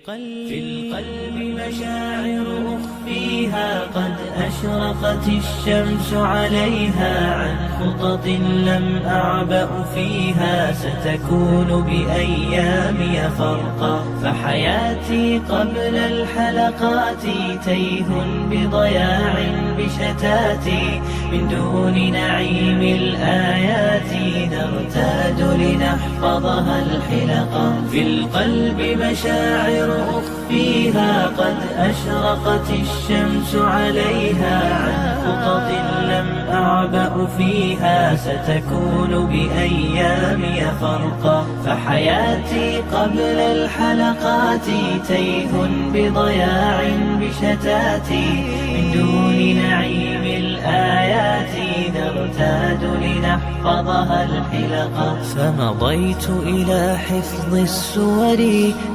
القلب مشاعر أخفيها قد أشرقت الشمس عليها عن خطط لم أعبأ فيها ستكون بأيامي فرقا فحياتي قبل الحلقات تيه بضياع بشتاتي من دون نعيم الآيات نرتاد لنحفظها الحلقا في القلب مشاعر أخفيها قد أشرقت الشمس عليها عن خطط لم أعبأ فيها ستكون بأيامي فرقا فحياتي قبل الحلقات تيه بضياع بشتاتي من دون نعيم الآيات نرتاد لنحفظها الحلقا فمضيت إلى حفظ السور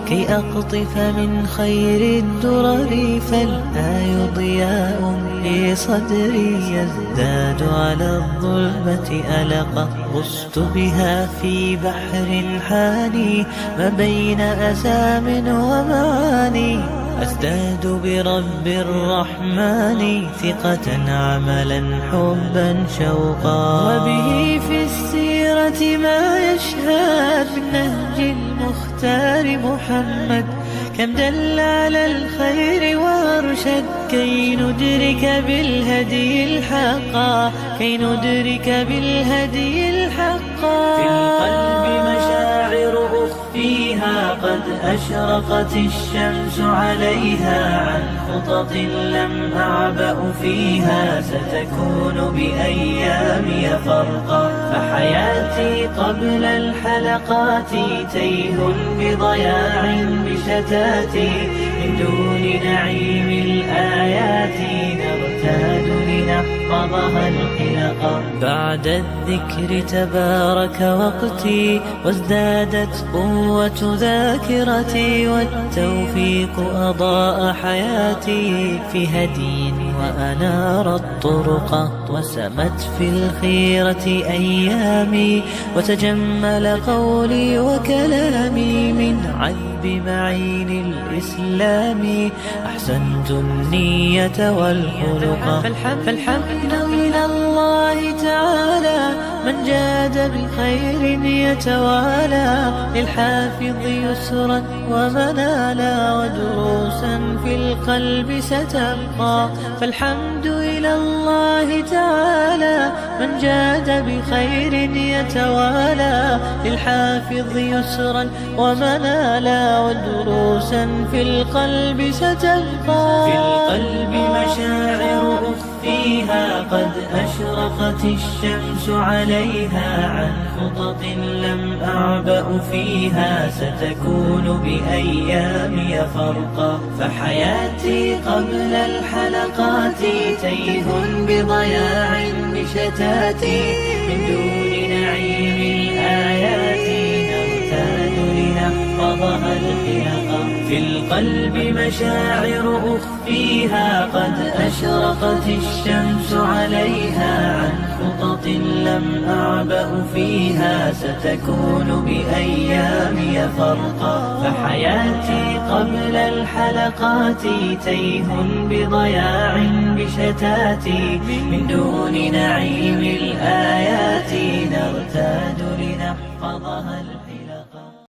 كي أقطف من خير الدرر فالآي ضياء لصدري يزداد على الظلمة ألقا غصت بها في بحر حاني ما بين أسام ومعاني أزداد برب الرحمن ثقة عملا حبا شوقا وبه في السيرة ما يشهد من نهج المختار محمد كم دل على الخير وارشد كي ندرك بالهدي الحقا في القلب مشاعر أخفيها قد أشرقت الشمس عليها عن خطط لم أعبأ فيها ستكون بأيامي فرقا فحياتي قبل الحلقات تيه بضياع بشتاتي من دون نعيم الآيات نرتاد لنحفظها الحلقا بعد الذكر تبارك وقتي وازدادت قوة ذاكرتي والتوفيق أضاء حياتي في هدي وأنار الطرق وسمت في الخيرة أيامي وتجمل قولي وكلامي من عذب معين الإسلام أحسنت النية والخلق فالحمد إلى الله تعالى من جاد بخير يتوالى للحافظ يسرا ومنالا ودروسا في القلب ستبقى فالحمد إلى الله تعالى من جاد بخير يتوالى للحافظ يسرا ومنالا ودروسا في القلب ستبقى في القلب مشاعر أخفيها قد أشرقت الشمس عليها عن خطط لم أعبأ فيها ستكون بأيامي فرقا فحياتي قبل الحلقات تيه بضياع بشتاتي من دون نعيم الآيات نرتاد لنحفظها الحلقا في القلب مشاعر أخفيها قد أشرقت الشمس عليها عن خطط لم أعبأ فيها ستكون بأيامي فرقا فحياتي قبل الحلقات تيه بضياع بشتاتي من دون نعيم الآيات نرتاد لنحفظها الحلقا